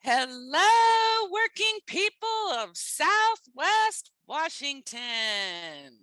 Hello, working people of Southwest Washington.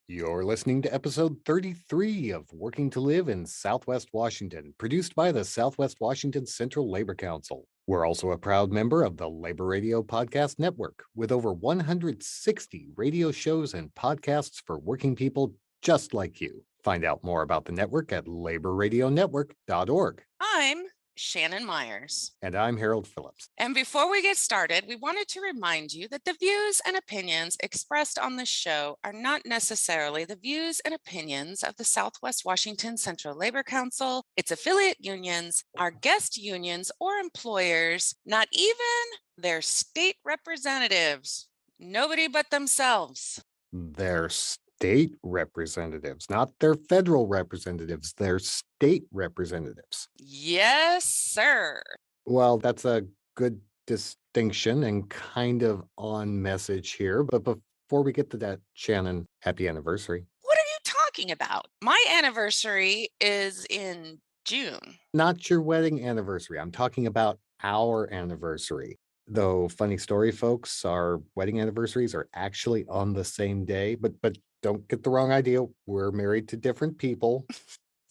You're listening to episode 33 of Working to Live in Southwest Washington, produced by the Southwest Washington Central Labor Council. We're also a proud member of the Labor Radio Podcast Network, with over 160 radio shows and podcasts for working people just like you. Find out more about the network at laborradionetwork.org. I'm Shannon Myers. And I'm Harold Phillips. And before we get started, we wanted to remind you that the views and opinions expressed on this show are not necessarily the views and opinions of the Southwest Washington Central Labor Council, its affiliate unions, our guest unions or employers, not even their state representatives. Nobody but themselves. Their state representatives, not their federal representatives, their state representatives. Yes, sir. Well, that's a good distinction and kind of on message here. But before we get to that, Shannon, happy anniversary. What are you talking about? My anniversary is in June. Not your wedding anniversary. I'm talking about our anniversary. Though, funny story, folks, our wedding anniversaries are actually on the same day. But don't get the wrong idea. We're married to different people.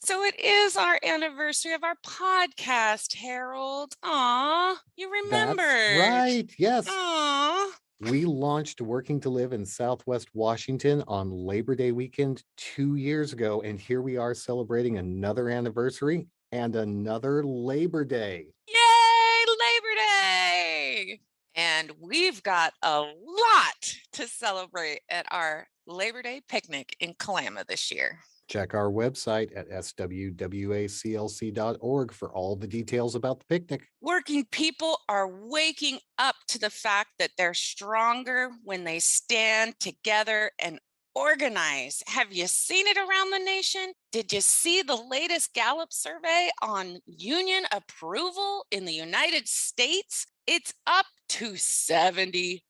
So it is our anniversary of our podcast, Harold. Aw, you remembered. That's right. Yes. Aw. We launched Working to Live in Southwest Washington on Labor Day weekend 2 years ago. And here we are celebrating another anniversary and another Labor Day. Yay, Labor Day! And we've got a lot to celebrate at our Labor Day picnic in Kalama this year. Check our website at swwaclc.org for all the details about the picnic. Working people are waking up to the fact that they're stronger when they stand together and organize. Have you seen it around the nation? Did you see the latest Gallup survey on union approval in the United States? It's up to 71%.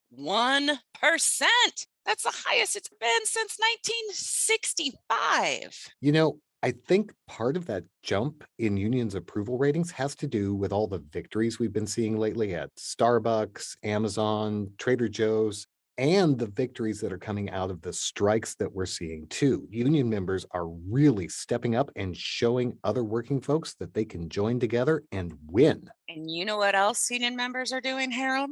That's the highest it's been since 1965. You know, I think part of that jump in unions' approval ratings has to do with all the victories we've been seeing lately at Starbucks, Amazon, Trader Joe's, and the victories that are coming out of the strikes that we're seeing too. Union members are really stepping up and showing other working folks that they can join together and win. And you know what else union members are doing, Harold?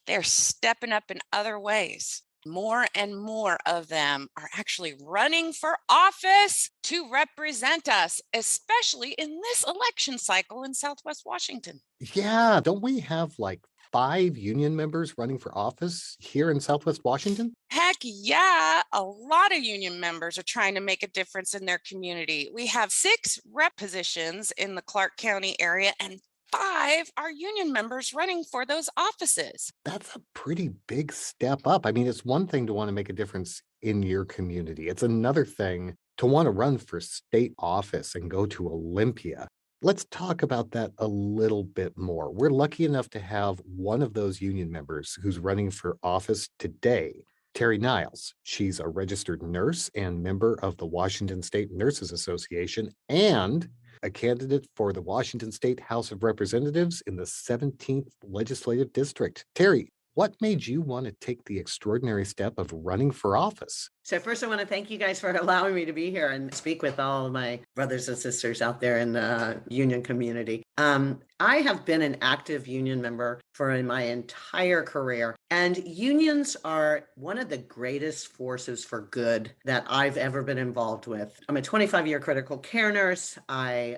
They're stepping up in other ways. More and more of them are actually running for office to represent us, especially in this election cycle in Southwest Washington. Yeah, don't we have like 5 union members running for office here in Southwest Washington? Heck yeah, a lot of union members are trying to make a difference in their community. We have 6 rep positions in the Clark County area and 5 are union members running for those offices. That's a pretty big step up. I mean, it's one thing to want to make a difference in your community. It's another thing to want to run for state office and go to Olympia. Let's talk about that a little bit more. We're lucky enough to have one of those union members who's running for office today, Terry Niles. She's a registered nurse and member of the Washington State Nurses Association and a candidate for the Washington State House of Representatives in the 17th Legislative District. Terry, what made you want to take the extraordinary step of running for office? So first, I want to thank you guys for allowing me to be here and speak with all of my brothers and sisters out there in the union community. I have been an active union member for my entire career, and unions are one of the greatest forces for good that I've ever been involved with. I'm a 25-year critical care nurse. I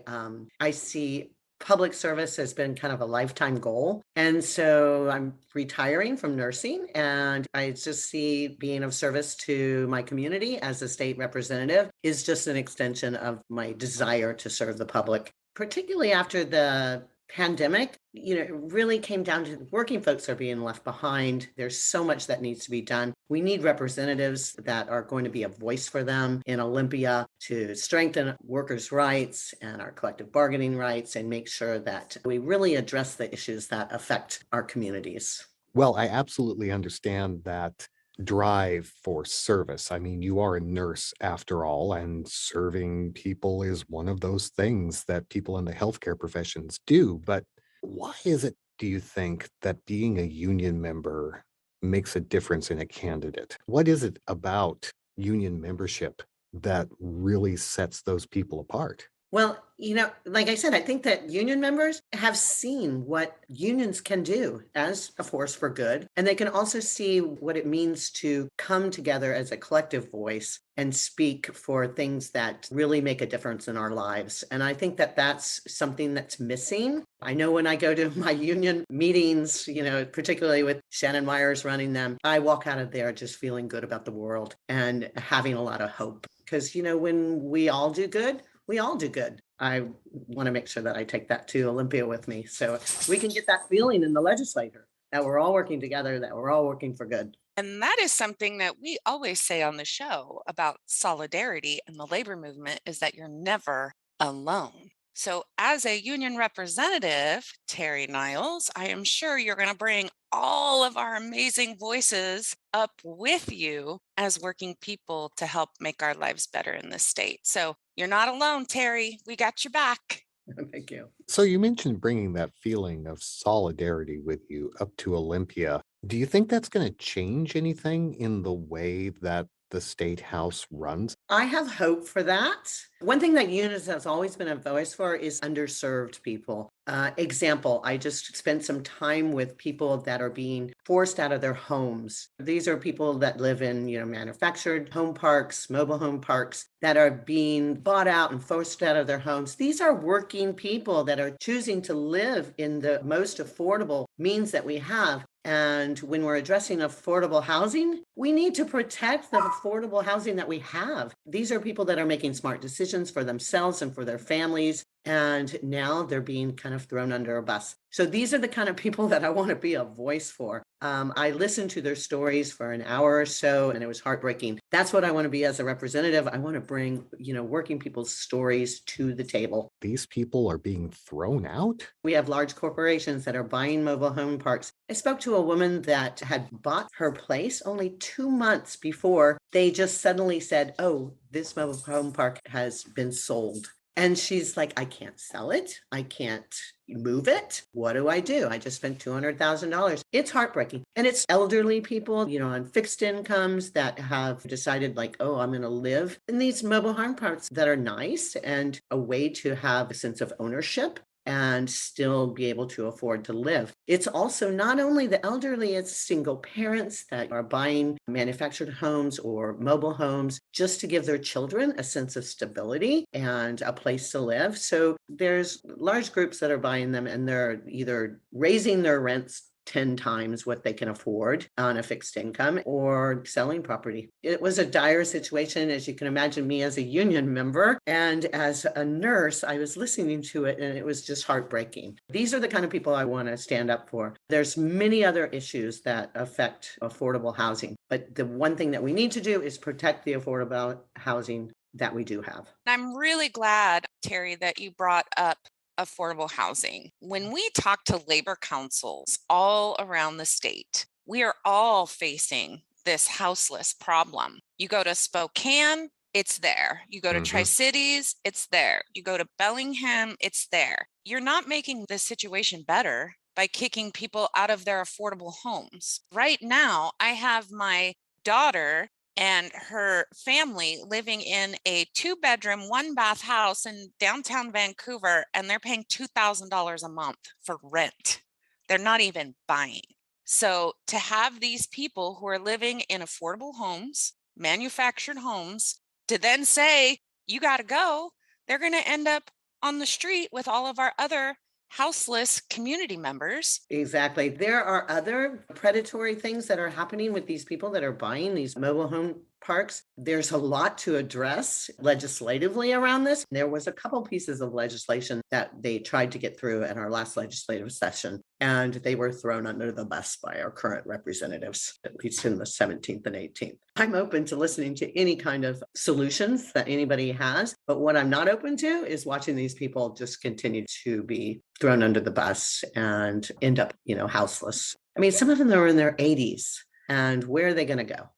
see public service has been kind of a lifetime goal. And so I'm retiring from nursing, and I just see being of service to my community as a state representative is just an extension of my desire to serve the public, particularly after the pandemic. It really came down to working folks are being left behind. There's so much that needs to be done. We need representatives that are going to be a voice for them in Olympia to strengthen workers' rights and our collective bargaining rights and make sure that we really address the issues that affect our communities. Well, I absolutely understand that drive for service. I mean, you are a nurse after all, and serving people is one of those things that people in the healthcare professions do. But why is it do you think that being a union member makes a difference in a candidate? What is it about union membership that really sets those people apart? Well, like I said, I think that union members have seen what unions can do as a force for good. And they can also see what it means to come together as a collective voice and speak for things that really make a difference in our lives. And I think that that's something that's missing. I know when I go to my union meetings, particularly with Shannon Myers running them, I walk out of there just feeling good about the world and having a lot of hope. Because, when we all do good, we all do good. I want to make sure that I take that to Olympia with me. So we can get that feeling in the legislature that we're all working together, that we're all working for good. And that is something that we always say on the show about solidarity and the labor movement is that you're never alone. So as a union representative, Terry Niles, I am sure you're going to bring all of our amazing voices up with you as working people to help make our lives better in this state. So you're not alone, Terry. We got your back. Thank you. So you mentioned bringing that feeling of solidarity with you up to Olympia. Do you think that's going to change anything in the way that the state house runs? I have hope for that. One thing that UNIS has always been a voice for is underserved people. Example, I just spent some time with people that are being forced out of their homes. These are people that live in, manufactured home parks, mobile home parks that are being bought out and forced out of their homes. These are working people that are choosing to live in the most affordable means that we have. And when we're addressing affordable housing, we need to protect the affordable housing that we have. These are people that are making smart decisions for themselves and for their families. And now they're being kind of thrown under a bus. So these are the kind of people that I want to be a voice for. I listened to their stories for an hour or so, and it was heartbreaking. That's what I want to be as a representative. I want to bring, working people's stories to the table. These people are being thrown out? We have large corporations that are buying mobile home parks. I spoke to a woman that had bought her place only 2 months before they just suddenly said, oh, this mobile home park has been sold. And she's like, I can't sell it. I can't move it. What do? I just spent $200,000. It's heartbreaking. And it's elderly people, on fixed incomes that have decided like, oh, I'm going to live in these mobile home parks that are nice and a way to have a sense of ownership and still be able to afford to live. It's also not only the elderly, it's single parents that are buying manufactured homes or mobile homes just to give their children a sense of stability and a place to live. So there's large groups that are buying them and they're either raising their rents 10 times what they can afford on a fixed income or selling property. It was a dire situation, as you can imagine, me as a union member. And as a nurse, I was listening to it and it was just heartbreaking. These are the kind of people I want to stand up for. There's many other issues that affect affordable housing, but the one thing that we need to do is protect the affordable housing that we do have. I'm really glad, Terry, that you brought up affordable housing. When we talk to labor councils all around the state, we are all facing this houseless problem. You go to Spokane, it's there. You go to Tri-Cities, it's there. You go to Bellingham, it's there. You're not making the situation better by kicking people out of their affordable homes. Right now, I have my daughter and her family living in a 2-bedroom, 1-bath house in downtown Vancouver, and they're paying $2,000 a month for rent. They're not even buying. So to have these people who are living in affordable homes, manufactured homes, to then say, you got to go, they're going to end up on the street with all of our other houseless community members. Exactly. There are other predatory things that are happening with these people that are buying these mobile home parks. There's a lot to address legislatively around this. There was a couple pieces of legislation that they tried to get through in our last legislative session, and they were thrown under the bus by our current representatives, at least in the 17th and 18th. I'm open to listening to any kind of solutions that anybody has, but what I'm not open to is watching these people just continue to be thrown under the bus and end up, houseless. I mean, some of them are in their 80s, and where are they going to go?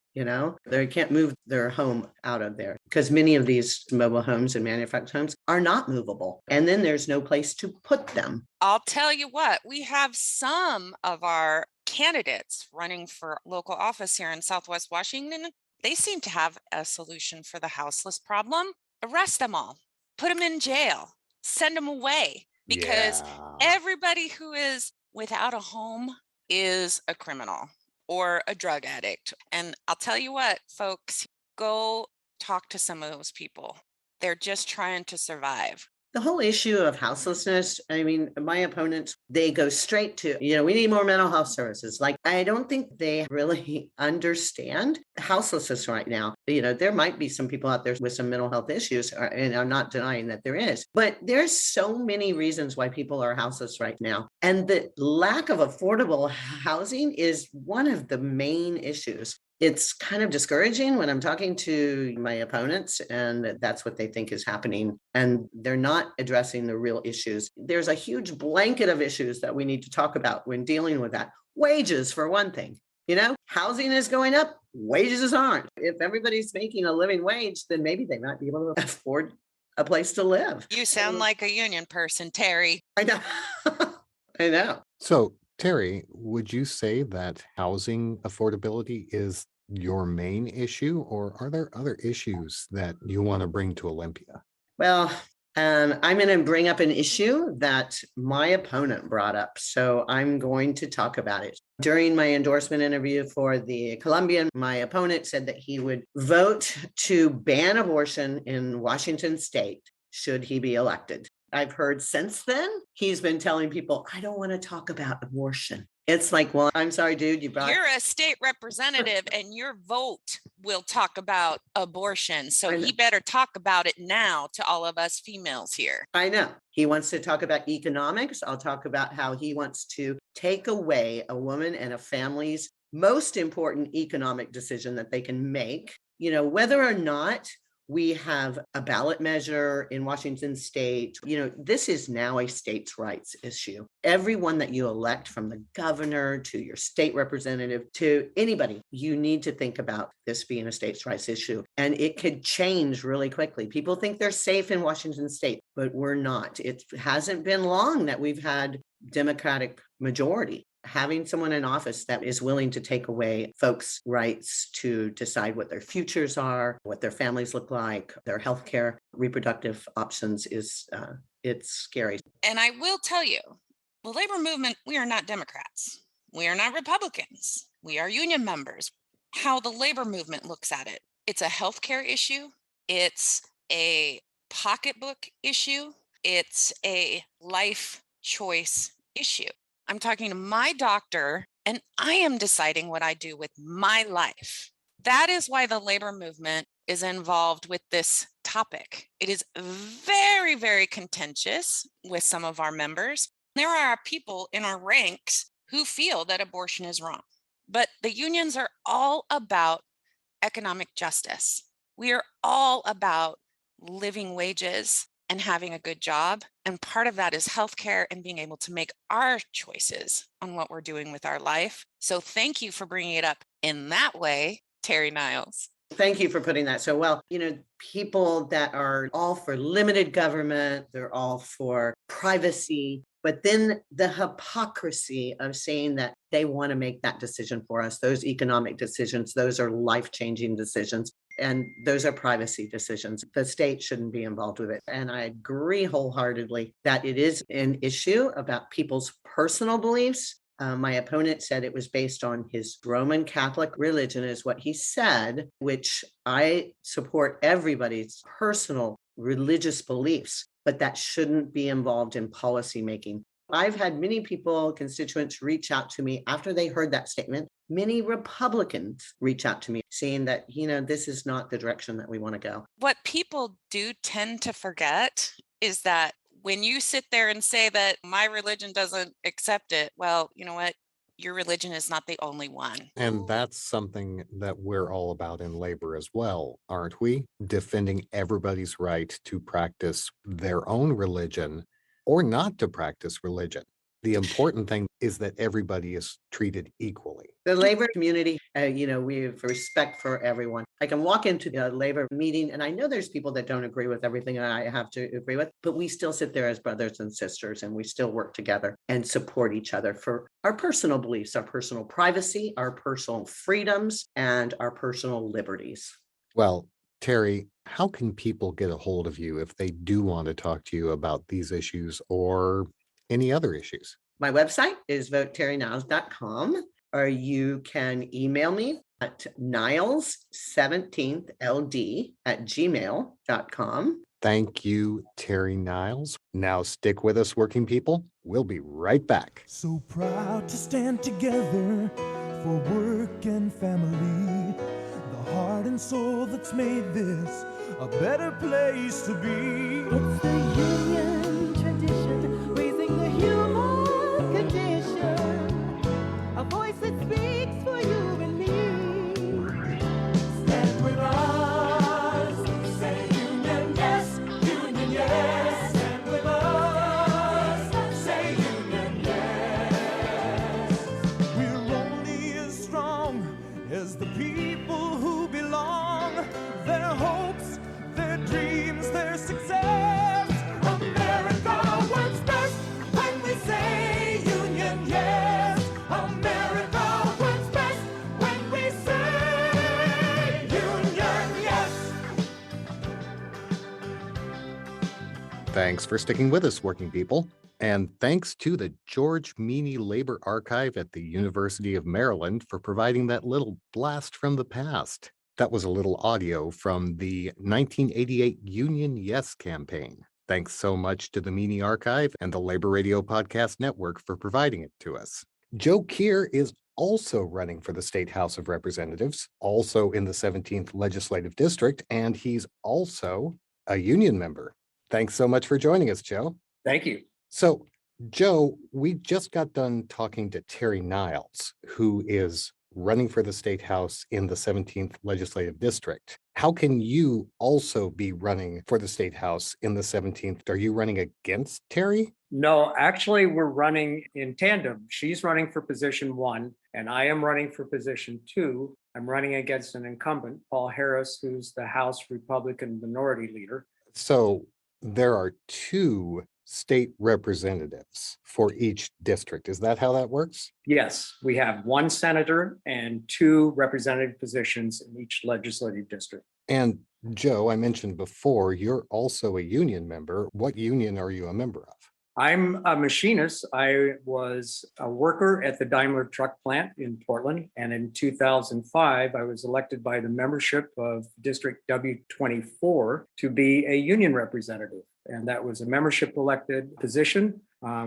They can't move their home out of there because many of these mobile homes and manufactured homes are not movable. And then there's no place to put them. I'll tell you what, we have some of our candidates running for local office here in Southwest Washington. They seem to have a solution for the houseless problem. Arrest them all, put them in jail, send them away, because everybody who is without a home is a criminal or a drug addict. And I'll tell you what, folks, go talk to some of those people. They're just trying to survive. The whole issue of houselessness, I mean, my opponents, they go straight to, we need more mental health services. Like, I don't think they really understand houselessness right now. There might be some people out there with some mental health issues, and I'm not denying that there is, but there's so many reasons why people are houseless right now. And the lack of affordable housing is one of the main issues. It's kind of discouraging when I'm talking to my opponents, and that's what they think is happening. And they're not addressing the real issues. There's a huge blanket of issues that we need to talk about when dealing with that. Wages, for one thing. Housing is going up, wages aren't. If everybody's making a living wage, then maybe they might be able to afford a place to live. You sound like a union person, Terry. I know. I know. So, Terry, would you say that housing affordability is your main issue, or are there other issues that you want to bring to Olympia? Well, I'm going to bring up an issue that my opponent brought up. So I'm going to talk about it. During my endorsement interview for the Columbian, my opponent said that he would vote to ban abortion in Washington state should he be elected. I've heard since then, he's been telling people, I don't want to talk about abortion. It's like, well, I'm sorry, dude, you're a state representative and your vote will talk about abortion. So he better talk about it now to all of us females here. I know. He wants to talk about economics. I'll talk about how he wants to take away a woman and a family's most important economic decision that they can make, whether or not we have a ballot measure in Washington state. This is now a states' rights issue. Everyone that you elect, from the governor to your state representative to anybody, you need to think about this being a states' rights issue. And it could change really quickly. People think they're safe in Washington state, but we're not. It hasn't been long that we've had Democratic majority. Having someone in office that is willing to take away folks' rights to decide what their futures are, what their families look like, their healthcare, reproductive options it's scary. And I will tell you, the labor movement, we are not Democrats. We are not Republicans. We are union members. How the labor movement looks at it, it's a healthcare issue. It's a pocketbook issue. It's a life choice issue. I'm talking to my doctor, and I am deciding what I do with my life. That is why the labor movement is involved with this topic. It is very, very contentious with some of our members. There are people in our ranks who feel that abortion is wrong. But the unions are all about economic justice. We are all about living wages and having a good job. And part of that is healthcare and being able to make our choices on what we're doing with our life. So thank you for bringing it up in that way, Terry Niles. Thank you for putting that so well. People that are all for limited government, they're all for privacy, but then the hypocrisy of saying that they want to make that decision for us, those economic decisions, those are life-changing decisions. And those are privacy decisions. The state shouldn't be involved with it. And I agree wholeheartedly that it is an issue about people's personal beliefs. My opponent said it was based on his Roman Catholic religion, is what he said, which I support everybody's personal religious beliefs, but that shouldn't be involved in policy making. I've had many people, constituents, reach out to me after they heard that statement. Many Republicans reach out to me saying that, this is not the direction that we want to go. What people do tend to forget is that when you sit there and say that my religion doesn't accept it, well, you know what? Your religion is not the only one. And that's something that we're all about in labor as well, aren't we? Defending everybody's right to practice their own religion or not to practice religion. The important thing is that everybody is treated equally. The labor community, we have respect for everyone. I can walk into the labor meeting and I know there's people that don't agree with everything I have to agree with, but we still sit there as brothers and sisters and we still work together and support each other for our personal beliefs, our personal privacy, our personal freedoms, and our personal liberties. Well, Terry, how can people get a hold of you if they do want to talk to you about these issues or any other issues? My website is voteterryniles.com, or you can email me at niles17ld@gmail.com. Thank you, Terry Niles. Now stick with us, working people. We'll be right back. So proud to stand together for work and family. The heart and soul that's made this a better place to be. It's the union tradition, raising the human condition. A voice that speaks for you and me. Stand with us, say union yes, union yes. Stand with us, say union yes. We're only as strong as the people who belong. Their hopes, their dreams, their success. America works best when we say union yes. America works best when we say union yes. Thanks for sticking with us, working people. And thanks to the George Meany Labor Archive at the University of Maryland for providing that little blast from the past. That was a little audio from the 1988 Union Yes campaign. Thanks so much to the Meany Archive and the Labor Radio Podcast Network for providing it to us. Joe Keir is also running for the State House of Representatives, also in the 17th Legislative District, and he's also a union member. Thanks so much for joining us, Joe. Thank you. So, Joe, we just got done talking to Terry Niles, who is running for the State House in the 17th Legislative District. How can you also be running for the State House in the 17th? Are you running against Terry? No, actually, we're running in tandem. She's running for position 1, and I am running for position 2. I'm running against an incumbent, Paul Harris, who's the House Republican Minority Leader. So there are 2 state representatives for each district. Is that how that works? Yes, we have 1 senator and 2 representative positions in each legislative district. And Joe, I mentioned before, you're also a union member. What union are you a member of? I'm a machinist. I was a worker at the Daimler truck plant in Portland. And in 2005, I was elected by the membership of District W24 to be a union representative. And that was a membership elected position.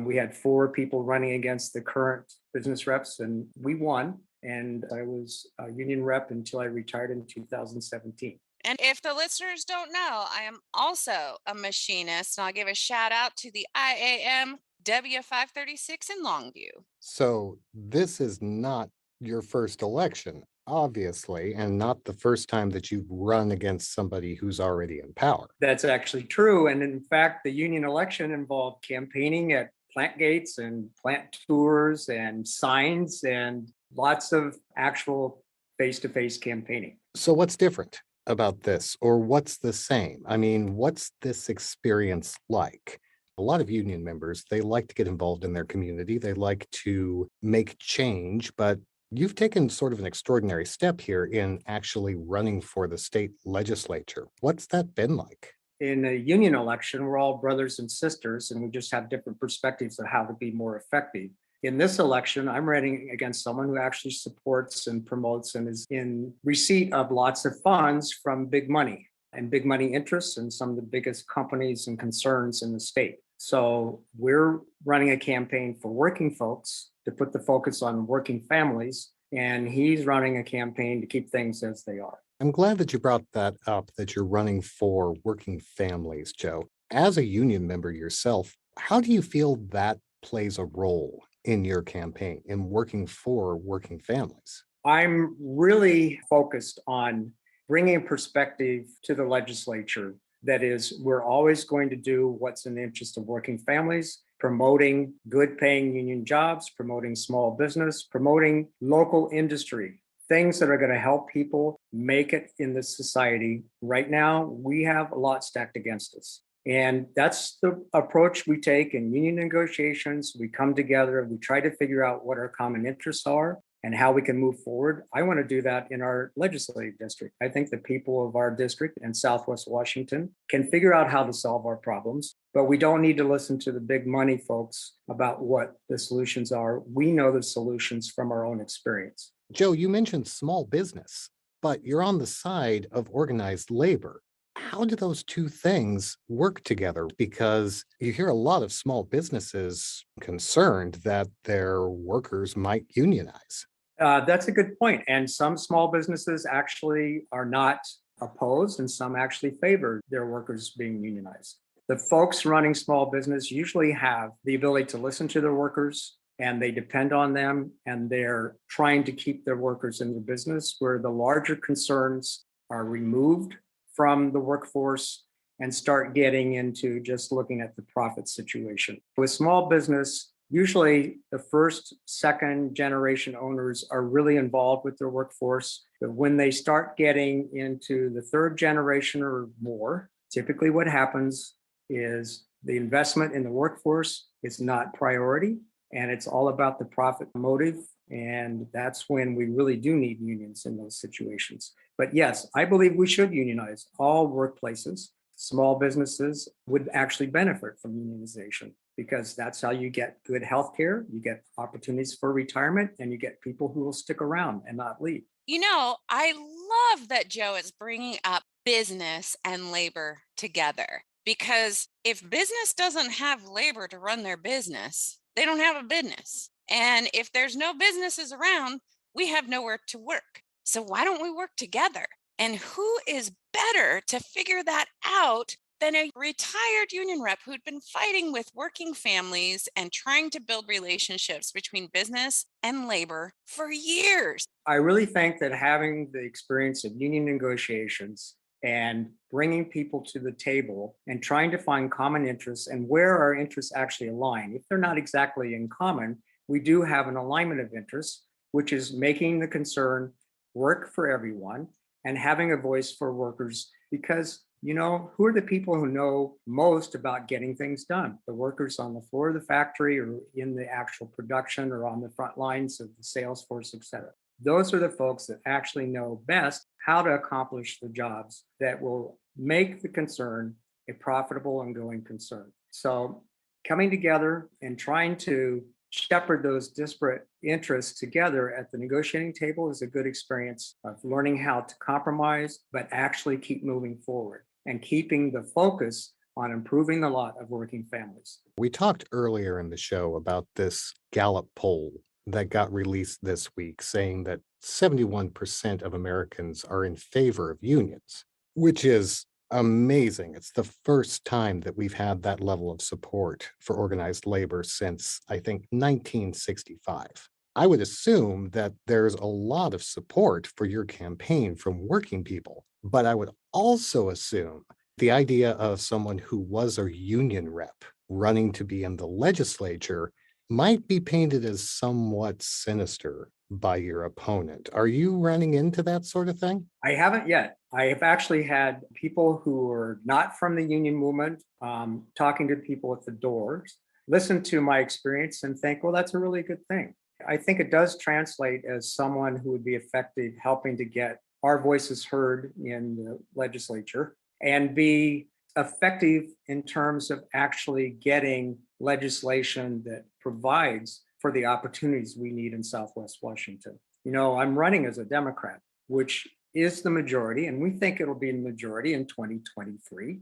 We had 4 people running against the current business reps, and we won. And I was a union rep until I retired in 2017. And if the listeners don't know, I am also a machinist, and I'll give a shout out to the IAM W536 in Longview. So this is not your first election, obviously, and not the first time that you've run against somebody who's already in power. That's actually true. And in fact, the union election involved campaigning at plant gates and plant tours and signs and lots of actual face-to-face campaigning. So what's different about this, or what's the same? I mean, what's this experience like? A lot of union members, they like to get involved in their community. They like to make change, but you've taken sort of an extraordinary step here in actually running for the state legislature. What's that been like? In a union election, we're all brothers and sisters, and we just have different perspectives of how to be more effective. In this election, I'm running against someone who actually supports and promotes and is in receipt of lots of funds from big money and big money interests and some of the biggest companies and concerns in the state. So we're running a campaign for working folks to put the focus on working families, and he's running a campaign to keep things as they are. I'm glad that you brought that up, that you're running for working families, Joe. As a union member yourself, how do you feel that plays a role in your campaign, in working for working families? I'm really focused on bringing perspective to the legislature. That is, we're always going to do what's in the interest of working families, promoting good paying union jobs, promoting small business, promoting local industry, things that are going to help people make it in this society. Right now, we have a lot stacked against us. And that's the approach we take in union negotiations. We come together, we try to figure out what our common interests are and how we can move forward. I want to do that in our legislative district. I think the people of our district and Southwest Washington can figure out how to solve our problems, but we don't need to listen to the big money folks about what the solutions are. We know the solutions from our own experience. Joe, you mentioned small business, but you're on the side of organized labor. How do those two things work together? Because you hear a lot of small businesses concerned that their workers might unionize. That's a good point. And some small businesses actually are not opposed, and some actually favor their workers being unionized. The folks running small business usually have the ability to listen to their workers, and they depend on them, and they're trying to keep their workers in the business, where the larger concerns are removed from the workforce and start getting into just looking at the profit situation. With small business, usually the first, second generation owners are really involved with their workforce. But when they start getting into the third generation or more, typically what happens is the investment in the workforce is not priority, and it's all about the profit motive. And that's when we really do need unions in those situations. But yes, I believe we should unionize all workplaces. Small businesses would actually benefit from unionization because that's how you get good health care, you get opportunities for retirement, and you get people who will stick around and not leave. You know, I love that Joe is bringing up business and labor together, because if business doesn't have labor to run their business, they don't have a business. And if there's no businesses around, we have nowhere to work. So why don't we work together? And who is better to figure that out than a retired union rep who'd been fighting with working families and trying to build relationships between business and labor for years? I really think that having the experience of union negotiations and bringing people to the table and trying to find common interests and where our interests actually align, if they're not exactly in common, we do have an alignment of interests, which is making the concern work for everyone and having a voice for workers. Because, you know, who are the people who know most about getting things done? The workers on the floor of the factory or in the actual production or on the front lines of the sales force, et cetera. Those are the folks that actually know best how to accomplish the jobs that will make the concern a profitable and going concern. So coming together and trying to shepherd those disparate interests together at the negotiating table is a good experience of learning how to compromise, but actually keep moving forward and keeping the focus on improving the lot of working families. We talked earlier in the show about this Gallup poll that got released this week saying that 71% of Americans are in favor of unions, which is amazing. It's the first time that we've had that level of support for organized labor since, I think, 1965. I would assume that there's a lot of support for your campaign from working people, but I would also assume the idea of someone who was a union rep running to be in the legislature might be painted as somewhat sinister by your opponent. Are you running into that sort of thing? I haven't yet. I have actually had people who are not from the union movement talking to people at the doors, listen to my experience and think, well, that's a really good thing. I think it does translate as someone who would be effective helping to get our voices heard in the legislature and be effective in terms of actually getting legislation that provides for the opportunities we need in Southwest Washington. You know, I'm running as a Democrat, which is the majority, and we think it'll be the majority in 2023.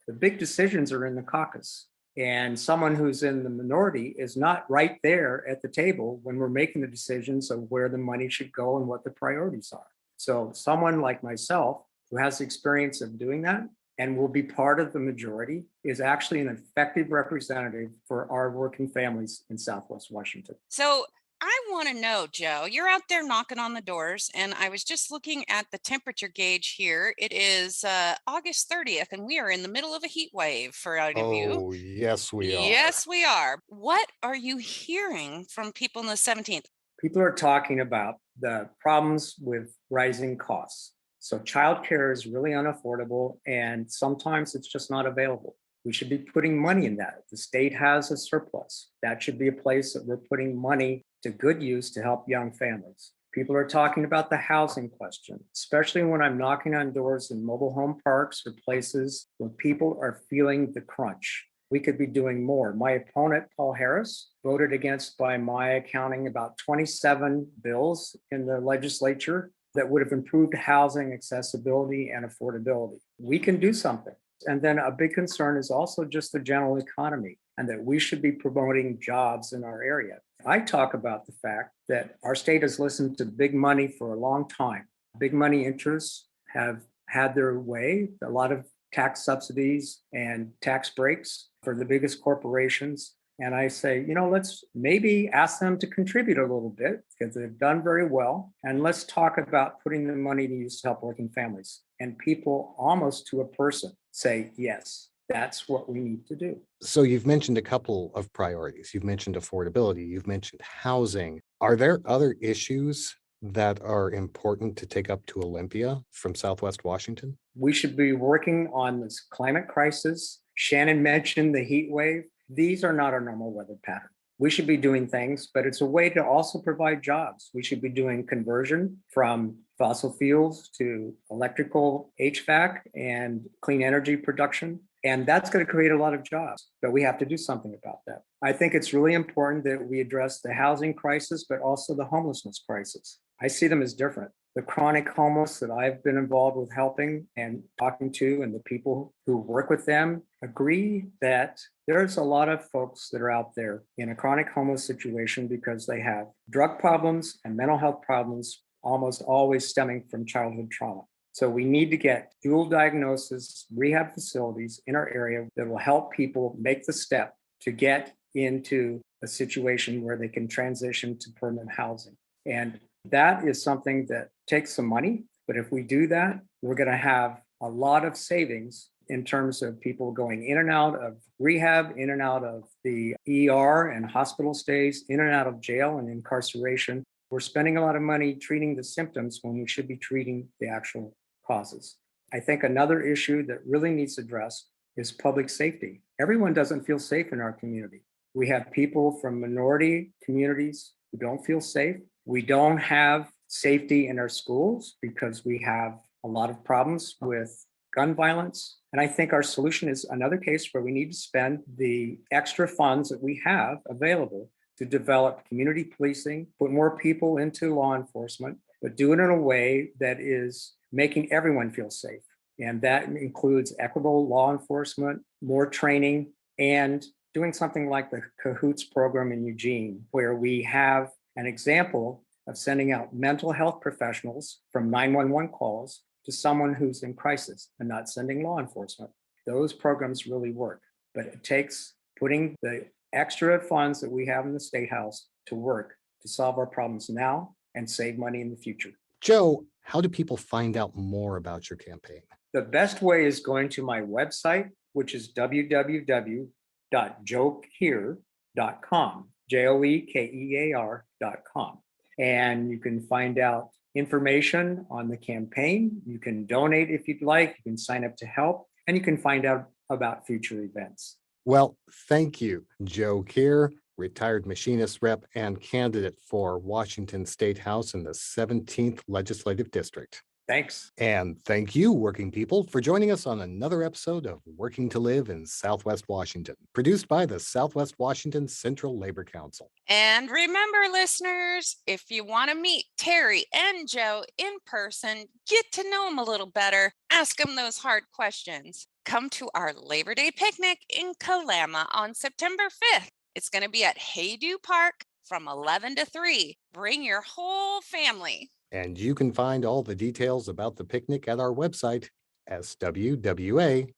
The big decisions are in the caucus, and someone who's in the minority is not right there at the table when we're making the decisions of where the money should go and what the priorities are. So someone like myself who has experience of doing that and will be part of the majority is actually an effective representative for our working families in Southwest Washington. So I want to know, Joe, you're out there knocking on the doors, and I was just looking at the temperature gauge here. It is August 30th, and we are in the middle of a heat wave for out of you. Oh, yes, we are. Yes, we are. What are you hearing from people in the 17th? People are talking about the problems with rising costs. So childcare is really unaffordable, and sometimes it's just not available. We should be putting money in that. The state has a surplus. That should be a place that we're putting money to good use to help young families. People are talking about the housing question, especially when I'm knocking on doors in mobile home parks or places where people are feeling the crunch. We could be doing more. My opponent, Paul Harris, voted against, by my accounting, about 27 bills in the legislature that would have improved housing accessibility and affordability. We can do something. And then a big concern is also just the general economy, and that we should be promoting jobs in our area. I talk about the fact that our state has listened to big money for a long time. Big money interests have had their way, a lot of tax subsidies and tax breaks for the biggest corporations. And I say, let's maybe ask them to contribute a little bit because they've done very well. And let's talk about putting the money to use to help working families. And people almost to a person say, yes, that's what we need to do. So you've mentioned a couple of priorities. You've mentioned affordability, you've mentioned housing. Are there other issues that are important to take up to Olympia from Southwest Washington? We should be working on this climate crisis. Shannon mentioned the heat wave. These are not our normal weather pattern. We should be doing things, but it's a way to also provide jobs. We should be doing conversion from fossil fuels to electrical HVAC and clean energy production. And that's going to create a lot of jobs, but we have to do something about that. I think it's really important that we address the housing crisis, but also the homelessness crisis. I see them as different. The chronic homeless that I've been involved with helping and talking to, and the people who work with them, agree that there's a lot of folks that are out there in a chronic homeless situation because they have drug problems and mental health problems, almost always stemming from childhood trauma. So we need to get dual diagnosis rehab facilities in our area that will help people make the step to get into a situation where they can transition to permanent housing. And that is something that takes some money. But if we do that, we're going to have a lot of savings in terms of people going in and out of rehab, in and out of the ER and hospital stays, in and out of jail and incarceration. We're spending a lot of money treating the symptoms when we should be treating the actual causes. I think another issue that really needs addressed is public safety. Everyone doesn't feel safe in our community. We have people from minority communities who don't feel safe. We don't have safety in our schools because we have a lot of problems with gun violence. And I think our solution is another case where we need to spend the extra funds that we have available to develop community policing, put more people into law enforcement, but do it in a way that is making everyone feel safe. And that includes equitable law enforcement, more training, and doing something like the CAHOOTS program in Eugene, where we have an example of sending out mental health professionals from 911 calls to someone who's in crisis and not sending law enforcement. Those programs really work, but it takes putting the extra funds that we have in the State House to work to solve our problems now and save money in the future. Joe, how do people find out more about your campaign? The best way is going to my website, which is www.joekear.com, JOEKEAR.com. And you can find out information on the campaign. You can donate if you'd like. You can sign up to help, and you can find out about future events. Well, thank you, Joe Kear, retired machinist rep and candidate for Washington State House in the 17th Legislative District. Thanks. And thank you, working people, for joining us on another episode of Working to Live in Southwest Washington, produced by the Southwest Washington Central Labor Council. And remember, listeners, if you want to meet Terry and Joe in person, get to know them a little better, ask them those hard questions. Come to our Labor Day picnic in Kalama on September 5th. It's going to be at Haydu Park from 11 to 3. Bring your whole family. And you can find all the details about the picnic at our website, swwaclc.org.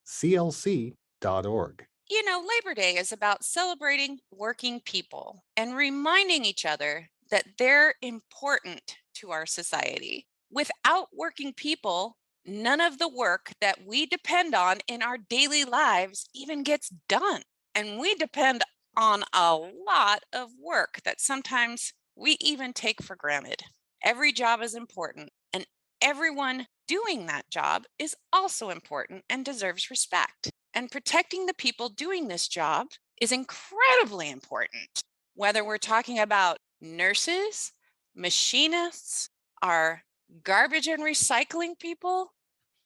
You know, Labor Day is about celebrating working people and reminding each other that they're important to our society. Without working people, none of the work that we depend on in our daily lives even gets done. And we depend on a lot of work that sometimes we even take for granted. Every job is important, and everyone doing that job is also important and deserves respect. And protecting the people doing this job is incredibly important. Whether we're talking about nurses, machinists, our garbage and recycling people,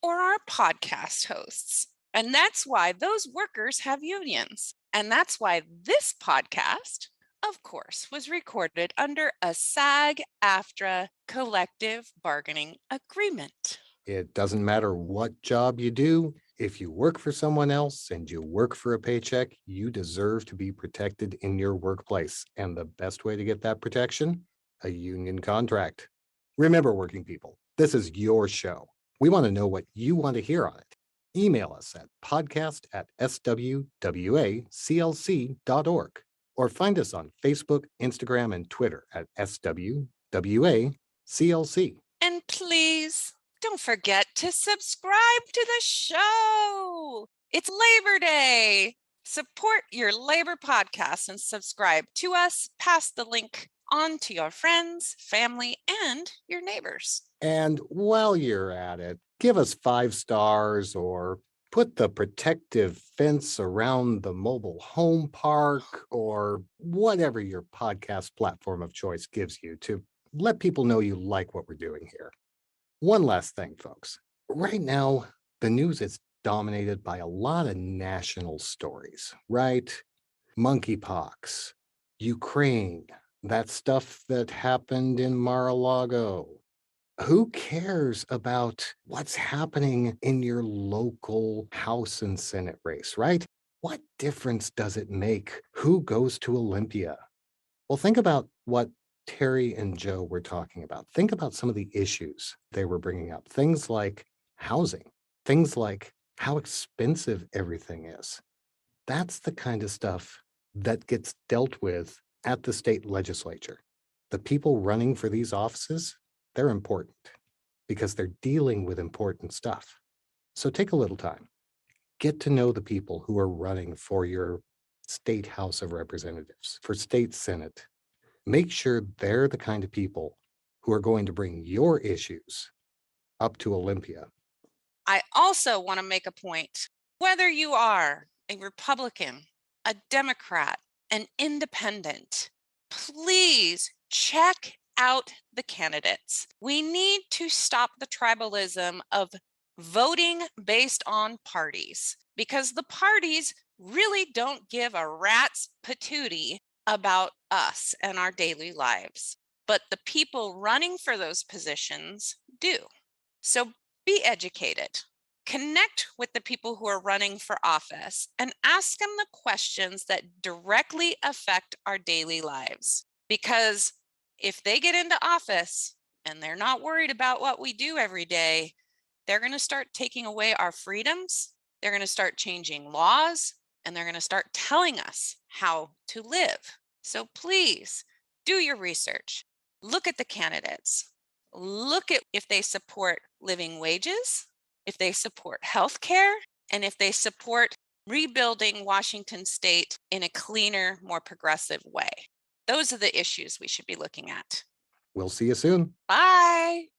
or our podcast hosts. And that's why those workers have unions. And that's why this podcast, of course, was recorded under a SAG-AFTRA collective bargaining agreement. It doesn't matter what job you do. If you work for someone else and you work for a paycheck, you deserve to be protected in your workplace. And the best way to get that protection? A union contract. Remember, working people, this is your show. We want to know what you want to hear on it. Email us at podcast@swwaclc.org or find us on Facebook, Instagram, and Twitter at SWWACLC. And please don't forget to subscribe to the show. It's Labor Day. Support your labor podcast and subscribe to us. Pass the link on to your friends, family, and your neighbors. And while you're at it, give us 5 stars or put the protective fence around the mobile home park or whatever your podcast platform of choice gives you to let people know you like what we're doing here. One last thing, folks. Right now, the news is dominated by a lot of national stories, right? Monkeypox, Ukraine, that stuff that happened in Mar-a-Lago. Who cares about what's happening in your local House and Senate race, right? What difference does it make who goes to Olympia? Well, think about what Terry and Joe were talking about. Think about some of the issues they were bringing up. Things like housing, things like how expensive everything is. That's the kind of stuff that gets dealt with at the state legislature. The people running for these offices, they're important because they're dealing with important stuff. So take a little time. Get to know the people who are running for your state House of Representatives, for state Senate. Make sure they're the kind of people who are going to bring your issues up to Olympia. I also want to make a point. Whether you are a Republican, a Democrat, an independent, please check out the candidates. We need to stop the tribalism of voting based on parties because the parties really don't give a rat's patootie about us and our daily lives. But the people running for those positions do. So be educated. Connect with the people who are running for office and ask them the questions that directly affect our daily lives. Because if they get into office and they're not worried about what we do every day, they're going to start taking away our freedoms. They're going to start changing laws, and they're going to start telling us how to live. So please do your research. Look at the candidates. Look at if they support living wages, if they support healthcare, and if they support rebuilding Washington State in a cleaner, more progressive way. Those are the issues we should be looking at. We'll see you soon. Bye.